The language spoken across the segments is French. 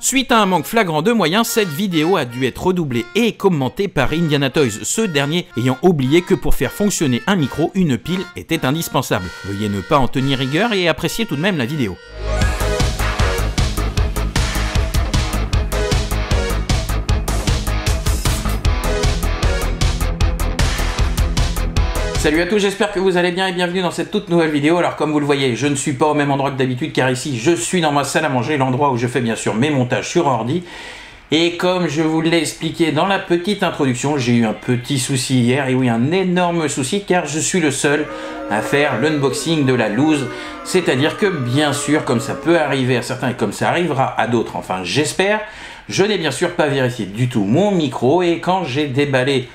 Suite à un manque flagrant de moyens, cette vidéo a dû être redoublée et commentée par Indiana Toys, ce dernier ayant oublié que pour faire fonctionner un micro, une pile était indispensable. Veuillez ne pas en tenir rigueur et apprécier tout de même la vidéo. Salut à tous, j'espère que vous allez bien et bienvenue dans cette toute nouvelle vidéo. Alors comme vous le voyez, je ne suis pas au même endroit que d'habitude car ici je suis dans ma salle à manger, l'endroit où je fais bien sûr mes montages sur ordi. Et comme je vous l'ai expliqué dans la petite introduction, j'ai eu un petit souci hier, et oui un énorme souci car je suis le seul à faire l'unboxing de la loose. C'est-à-dire que bien sûr, comme ça peut arriver à certains et comme ça arrivera à d'autres, enfin j'espère, je n'ai bien sûr pas vérifié du tout mon micro et quand j'ai déballé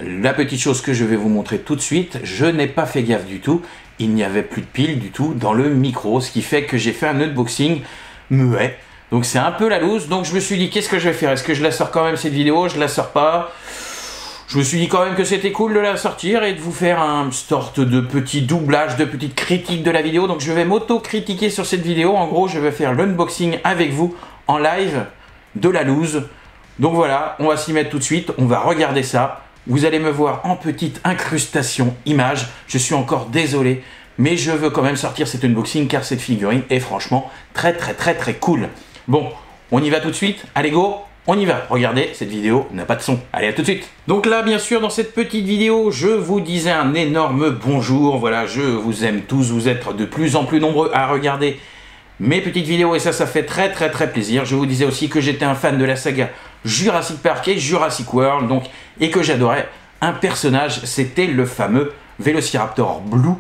la petite chose que je vais vous montrer tout de suite, je n'ai pas fait gaffe du tout, il n'y avait plus de pile du tout dans le micro, ce qui fait que j'ai fait un unboxing muet, donc c'est un peu la loose, donc je me suis dit qu'est-ce que je vais faire, est-ce que je la sors quand même cette vidéo, je la sors pas, je me suis dit quand même que c'était cool de la sortir et de vous faire un sorte de petit doublage, de petite critique de la vidéo, donc je vais m'auto-critiquer sur cette vidéo, en gros je vais faire l'unboxing avec vous en live de la loose, donc voilà, on va s'y mettre tout de suite, on va regarder ça. Vous allez me voir en petite incrustation image, je suis encore désolé, mais je veux quand même sortir cet unboxing car cette figurine est franchement très cool. Bon, on y va tout de suite, allez go, on y va. Regardez, cette vidéo n'a pas de son, allez à tout de suite. Donc là, bien sûr, dans cette petite vidéo, je vous disais un énorme bonjour, voilà, je vous aime tous, vous êtes de plus en plus nombreux à regarder mes petites vidéos et ça fait très plaisir. Je vous disais aussi que j'étais un fan de la saga Jurassic Park et Jurassic World, donc, et que j'adorais un personnage, c'était le fameux Velociraptor Blue,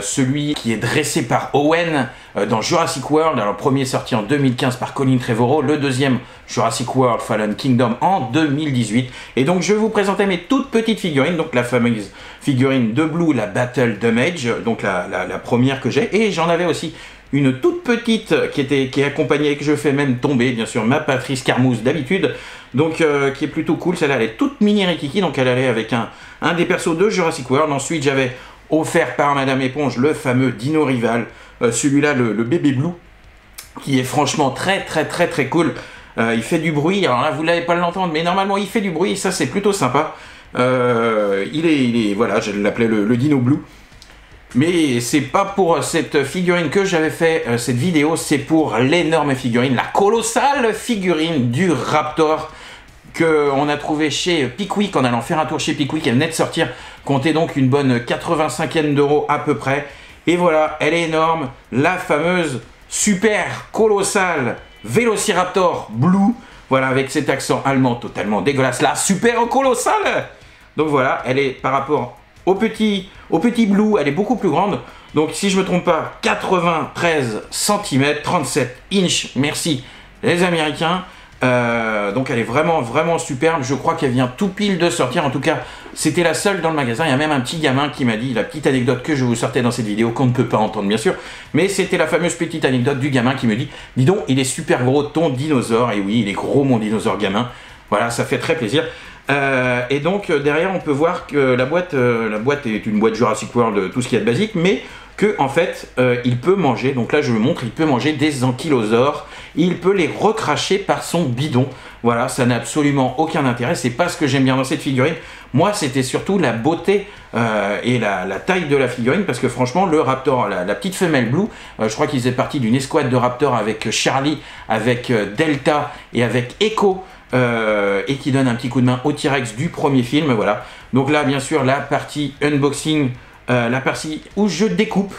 celui qui est dressé par Owen dans Jurassic World. Alors le premier sorti en 2015 par Colin Trevorrow, le deuxième Jurassic World Fallen Kingdom en 2018. Et donc je vais vous présenter mes toutes petites figurines, donc la fameuse figurine de Blue, la Battle Damage, donc la première que j'ai, et j'en avais aussi une toute petite qui est accompagnée et que je fais même tomber, bien sûr, ma Patrice Carmouze d'habitude, donc qui est plutôt cool. Celle-là, elle est toute mini rikiki, donc elle allait avec un des persos de Jurassic World. Ensuite, j'avais offert par Madame Éponge le fameux Dino Rival, celui-là, le bébé Blue, qui est franchement très cool. Il fait du bruit, alors là, vous n'allez pas l'entendre, mais normalement, il fait du bruit, et ça, c'est plutôt sympa. Voilà, je l'appelais le Dino Blue. Mais c'est pas pour cette figurine que j'avais fait cette vidéo, c'est pour l'énorme figurine, la colossale figurine du Raptor qu'on a trouvé chez Pickwick en allant faire un tour chez Pickwick. Elle venait de sortir, comptez donc une bonne 85e d'euros à peu près. Et voilà, elle est énorme, la fameuse super colossale Velociraptor Blue, voilà, avec cet accent allemand totalement dégueulasse là, super colossale. Donc voilà, elle est par rapport au petit Blue, elle est beaucoup plus grande. Donc si je me trompe pas, 93 cm, 37 inches, merci les Américains. Donc elle est vraiment superbe. Je crois qu'elle vient tout pile de sortir. En tout cas, c'était la seule dans le magasin. Il y a même un petit gamin qui m'a dit, la petite anecdote que je vous sortais dans cette vidéo, qu'on ne peut pas entendre bien sûr, mais c'était la fameuse petite anecdote du gamin qui me dit, dis donc, il est super gros ton dinosaure. Et oui, il est gros mon dinosaure gamin. Voilà, ça fait très plaisir. Et donc derrière on peut voir que la boîte est une boîte Jurassic World, tout ce qu'il y a de basique, mais que en fait il peut manger, donc là je le montre, il peut manger des ankylosaures, il peut les recracher par son bidon. Voilà, ça n'a absolument aucun intérêt, c'est pas ce que j'aime bien dans cette figurine. Moi c'était surtout la beauté et la taille de la figurine, parce que franchement le Raptor, la petite femelle Blue, je crois qu'ils faisaient partie d'une escouade de Raptor avec Charlie, avec Delta et avec Echo, et qui donne un petit coup de main au T-Rex du premier film, voilà. Donc là bien sûr la partie unboxing, la partie où je découpe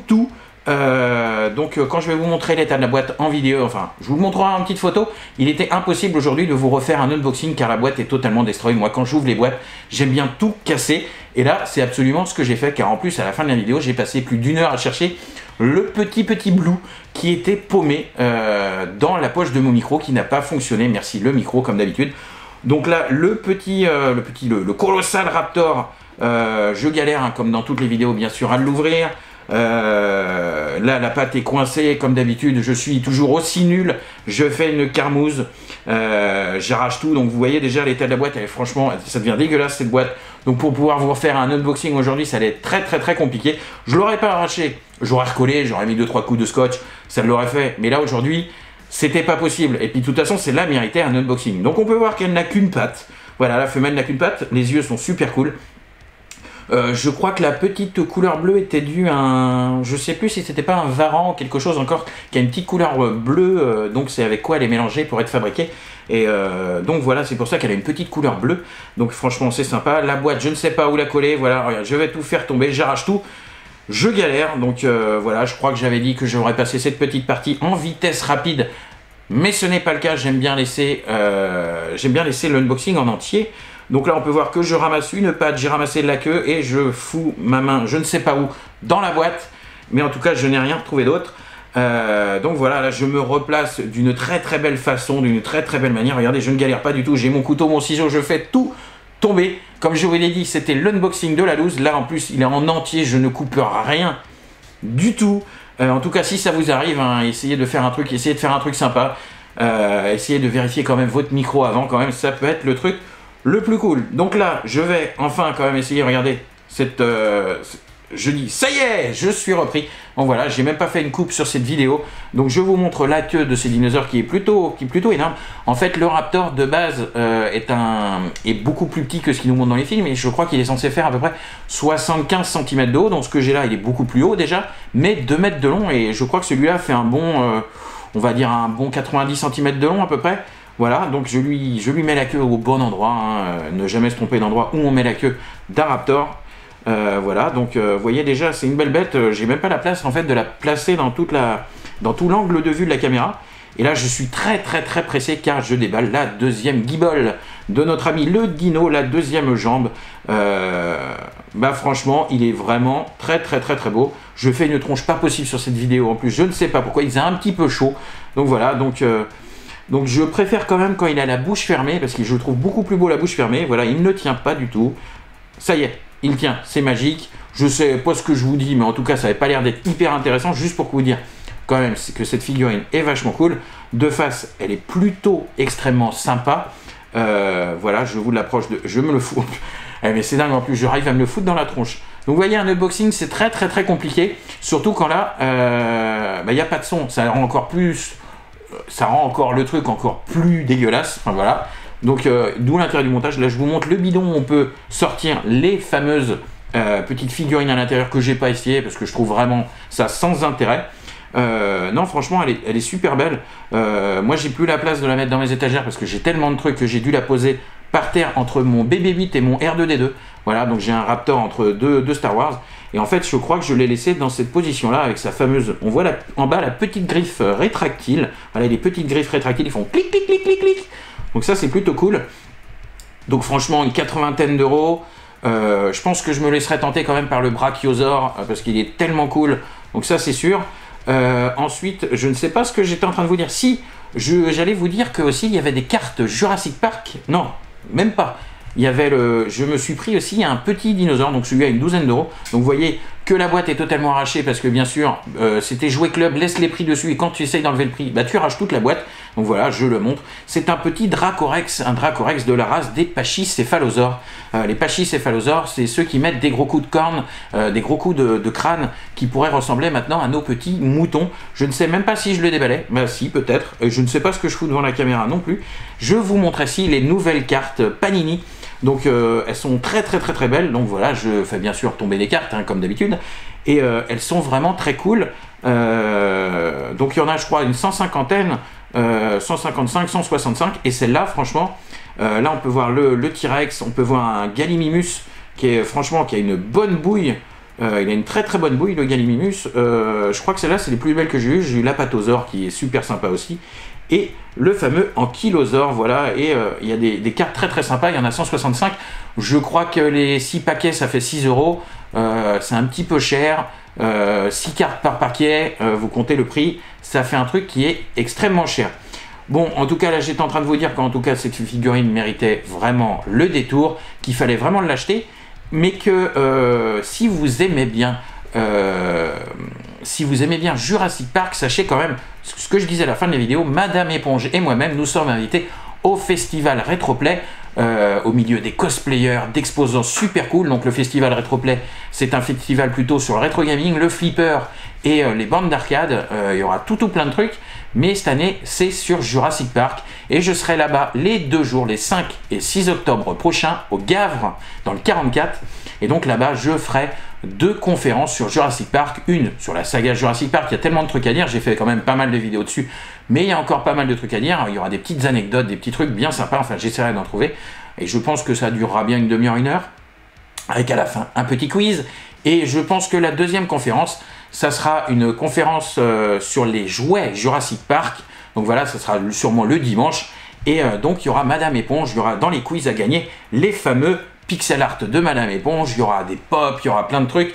tout. Donc quand je vais vous montrer l'état de la boîte en vidéo, enfin je vous montrerai en petite photo, il était impossible aujourd'hui de vous refaire un unboxing car la boîte est totalement destroy. Moi quand j'ouvre les boîtes, j'aime bien tout casser, et là c'est absolument ce que j'ai fait, car en plus à la fin de la vidéo j'ai passé plus d'1 heure à chercher le petit Blue qui était paumé dans la poche de mon micro, qui n'a pas fonctionné. Merci le micro comme d'habitude. Donc là le colossal Raptor, je galère hein, comme dans toutes les vidéos bien sûr à l'ouvrir. Là la pâte est coincée comme d'habitude, je suis toujours aussi nul, je fais une carmouze, j'arrache tout, donc vous voyez déjà l'état de la boîte, elle est, franchement ça devient dégueulasse cette boîte. Donc pour pouvoir vous refaire un unboxing aujourd'hui, ça allait être très compliqué. Je l'aurais pas arraché, j'aurais recollé, j'aurais mis 2-3 coups de scotch, ça l'aurait fait, mais là aujourd'hui c'était pas possible. Et puis de toute façon, celle-là méritait un unboxing. Donc on peut voir qu'elle n'a qu'une patte. Voilà, la femelle n'a qu'une patte. Les yeux sont super cool. Je crois que la petite couleur bleue était due à un... Je sais plus si c'était pas un Varan ou quelque chose encore qui a une petite couleur bleue, donc c'est avec quoi elle est mélangée pour être fabriquée. Et donc voilà, c'est pour ça qu'elle a une petite couleur bleue. Donc franchement, c'est sympa. La boîte, je ne sais pas où la coller. Voilà, regarde, je vais tout faire tomber, j'arrache tout. Je galère, donc voilà, je crois que j'avais dit que j'aurais passé cette petite partie en vitesse rapide. Mais ce n'est pas le cas, j'aime bien laisser l'unboxing en entier. Donc là, on peut voir que je ramasse une patte, j'ai ramassé de la queue et je fous ma main, je ne sais pas où, dans la boîte. Mais en tout cas, je n'ai rien retrouvé d'autre. Donc voilà, là, je me replace d'une très très belle façon, d'une très très belle manière. Regardez, je ne galère pas du tout. J'ai mon couteau, mon ciseau, je fais tout tomber. Comme je vous l'ai dit, c'était l'unboxing de la loose. Là, en plus, il est en entier, je ne coupe rien du tout. En tout cas, si ça vous arrive, hein, essayez de faire un truc sympa. Essayez de vérifier quand même votre micro avant, quand même, ça peut être le truc le plus cool. Donc là, je vais enfin quand même essayer, regardez, je dis, ça y est, je suis repris. Bon voilà, j'ai même pas fait une coupe sur cette vidéo. Donc je vous montre la queue de ces dinosaures qui est plutôt énorme. En fait, le Raptor de base est beaucoup plus petit que ce qu'ils nous montrent dans les films. Et je crois qu'il est censé faire à peu près 75 cm de haut. Donc ce que j'ai là, il est beaucoup plus haut déjà, mais 2 mètres de long. Et je crois que celui-là fait un bon, on va dire un bon 90 cm de long à peu près. Voilà, donc je lui mets la queue au bon endroit, hein, ne jamais se tromper d'endroit où on met la queue d'un Raptor. Voilà, donc vous voyez déjà, c'est une belle bête, j'ai même pas la place en fait de la placer dans tout l'angle de vue de la caméra. Et là, je suis très pressé car je déballe la deuxième guibole de notre ami le dino, la deuxième jambe. Bah franchement, il est vraiment très beau. Je fais une tronche pas possible sur cette vidéo en plus, je ne sais pas pourquoi, il faisait un petit peu chaud. Donc voilà, donc je préfère quand même quand il a la bouche fermée, parce que je le trouve beaucoup plus beau la bouche fermée. Voilà, il ne tient pas du tout. Ça y est, il tient, c'est magique. Je sais pas ce que je vous dis, mais en tout cas, ça n'avait pas l'air d'être hyper intéressant. Juste pour vous dire quand même que cette figurine est vachement cool. De face, elle est plutôt extrêmement sympa. Voilà, je vous l'approche, je me le fous. Mais c'est dingue, en plus, j'arrive à me le foutre dans la tronche. Donc vous voyez, un unboxing, c'est très compliqué. Surtout quand là, il n'y a pas de son. Ça rend encore le truc encore plus dégueulasse. Enfin voilà. Donc d'où l'intérêt du montage. Là je vous montre le bidon où on peut sortir les fameuses petites figurines à l'intérieur que j'ai pas essayé parce que je trouve vraiment ça sans intérêt. Non franchement elle est super belle. Moi j'ai plus la place de la mettre dans mes étagères parce que j'ai tellement de trucs que j'ai dû la poser par terre entre mon BB-8 et mon R2D2. Voilà, donc j'ai un Raptor entre deux Star Wars. Et en fait, je crois que je l'ai laissé dans cette position-là avec sa fameuse... On voit en bas la petite griffe rétractile. Voilà, les petites griffes rétractiles, ils font clic, clic, clic, clic, clic. Donc ça, c'est plutôt cool. Donc franchement, une 80aine d'euros. Je pense que je me laisserai tenter quand même par le Brachiosaur parce qu'il est tellement cool. Donc ça, c'est sûr. Ensuite, je ne sais pas ce que j'étais en train de vous dire. Si, j'allais vous dire que aussi il y avait des cartes Jurassic Park. Non, même pas. Il y avait je me suis pris aussi un petit dinosaure, donc celui-là a une 12aine d'euros. Donc vous voyez que la boîte est totalement arrachée parce que bien sûr, c'était Jouet Club, laisse les prix dessus et quand tu essayes d'enlever le prix, bah tu arraches toute la boîte. Donc voilà, je le montre. C'est un petit Dracorex, un Dracorex de la race des Pachycéphalosaures. Les Pachycéphalosaures, c'est ceux qui mettent des gros coups de cornes, des gros coups de crâne qui pourraient ressembler maintenant à nos petits moutons. Je ne sais même pas si je le déballais. Bah si, peut-être. Je ne sais pas ce que je fous devant la caméra non plus. Je vous montre ici les nouvelles cartes Panini. Donc elles sont très belles. Donc voilà, je fais bien sûr tomber des cartes hein, comme d'habitude. Et elles sont vraiment très cool. Donc il y en a je crois une 150aine, 155, 165. Et celle-là franchement, là on peut voir le T-Rex, on peut voir un Gallimimus qui a une bonne bouille. Il a une très bonne bouille le Gallimimus. Je crois que celle-là c'est les plus belles que j'ai eues. J'ai eu l'Apatosaure qui est super sympa aussi. Et le fameux Ankylosaure, voilà, et il y a des cartes très sympas, il y en a 165, je crois que les 6 paquets ça fait 6 euros, c'est un petit peu cher, 6 cartes par paquet, vous comptez le prix, ça fait un truc qui est extrêmement cher. Bon, en tout cas là j'étais en train de vous dire qu'en tout cas cette figurine méritait vraiment le détour, qu'il fallait vraiment l'acheter, mais que si vous aimez bien Jurassic Park, sachez quand même ce que je disais à la fin de la vidéo, Madame Éponge et moi-même, nous sommes invités au festival Retroplay, au milieu des cosplayers, d'exposants super cool. Donc le festival Retroplay, c'est un festival plutôt sur le rétro gaming, le flipper et les bandes d'arcade. Il y aura tout plein de trucs. mais cette année c'est sur Jurassic Park et je serai là-bas les 2 jours, les 5 et 6 octobre prochains au Gavre dans le 44 et donc là-bas je ferai 2 conférences sur Jurassic Park, une sur la saga Jurassic Park, il y a tellement de trucs à dire, j'ai fait quand même pas mal de vidéos dessus, mais il y a encore pas mal de trucs à dire, il y aura des petites anecdotes, des petits trucs bien sympas, enfin j'essaierai d'en trouver, et je pense que ça durera bien une demi-heure, 1 heure, avec à la fin un petit quiz, et je pense que la deuxième conférence, ça sera une conférence sur les jouets Jurassic Park, donc voilà, ça sera sûrement le dimanche, et donc il y aura Madame Éponge, il y aura dans les quiz à gagner les fameux pixel art de Madame Éponge, il y aura des pop, il y aura plein de trucs.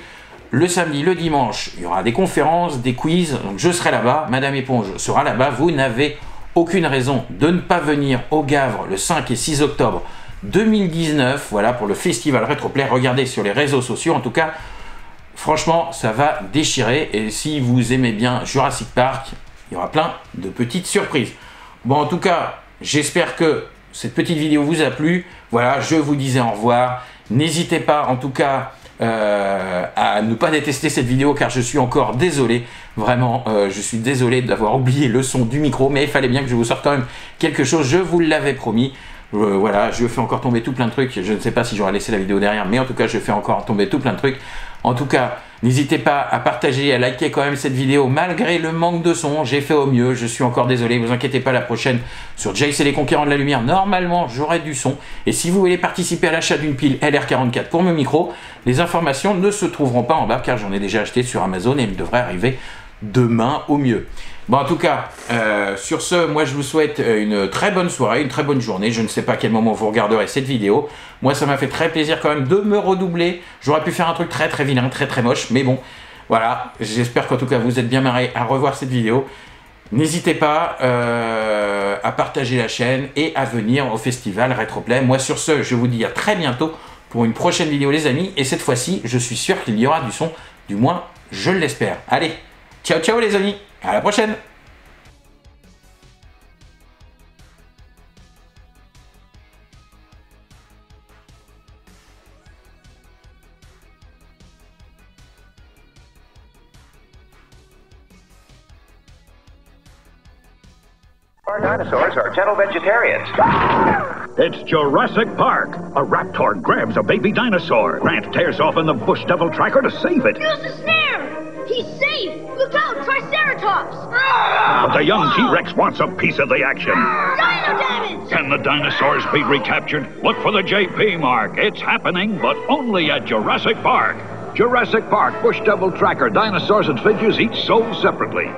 Le samedi, le dimanche, il y aura des conférences, des quiz, donc je serai là-bas, Madame Éponge sera là-bas, vous n'avez aucune raison de ne pas venir au Gavre le 5 et 6 octobre 2019, voilà, pour le festival Rétroplay, regardez sur les réseaux sociaux, en tout cas, franchement, ça va déchirer, et si vous aimez bien Jurassic Park, il y aura plein de petites surprises. Bon, en tout cas, j'espère que cette petite vidéo vous a plu. Voilà, je vous disais au revoir. N'hésitez pas, en tout cas, à ne pas détester cette vidéo, car je suis encore désolé. Vraiment, je suis désolé d'avoir oublié le son du micro, mais il fallait bien que je vous sorte quand même quelque chose. Je vous l'avais promis. Voilà, je fais encore tomber tout plein de trucs. Je ne sais pas si j'aurai laissé la vidéo derrière, mais en tout cas, je fais encore tomber tout plein de trucs. En tout cas, n'hésitez pas à partager, à liker quand même cette vidéo, malgré le manque de son. J'ai fait au mieux, je suis encore désolé. Vous inquiétez pas, la prochaine, sur Jace et les Conquérants de la Lumière, normalement, j'aurai du son. Et si vous voulez participer à l'achat d'une pile LR44 pour mon micro, les informations ne se trouveront pas en bas, car j'en ai déjà acheté sur Amazon et il devrait arriver demain au mieux. Bon, en tout cas, sur ce, moi je vous souhaite une très bonne soirée, une très bonne journée. Je ne sais pas à quel moment vous regarderez cette vidéo. Moi, ça m'a fait très plaisir quand même de me redoubler. J'aurais pu faire un truc très très vilain, très très moche, mais bon, voilà. J'espère qu'en tout cas vous êtes bien marrés à revoir cette vidéo. N'hésitez pas à partager la chaîne et à venir au festival Rétroplay. Moi, sur ce, je vous dis à très bientôt pour une prochaine vidéo, les amis. Et cette fois-ci, je suis sûr qu'il y aura du son, du moins, je l'espère. Allez, ciao ciao les amis, à la prochaine. Our dinosaurs are gentle vegetarians. It's Jurassic Park. A raptor grabs a baby dinosaur. Grant tears off in the bush devil tracker to save it. Use the snare! He's safe! Look out, Triceratops! But the young T-Rex wants a piece of the action. Dino damage! Can the dinosaurs be recaptured? Look for the JP mark. It's happening, but only at Jurassic Park. Jurassic Park Bush Devil Tracker. Dinosaurs and figures each sold separately.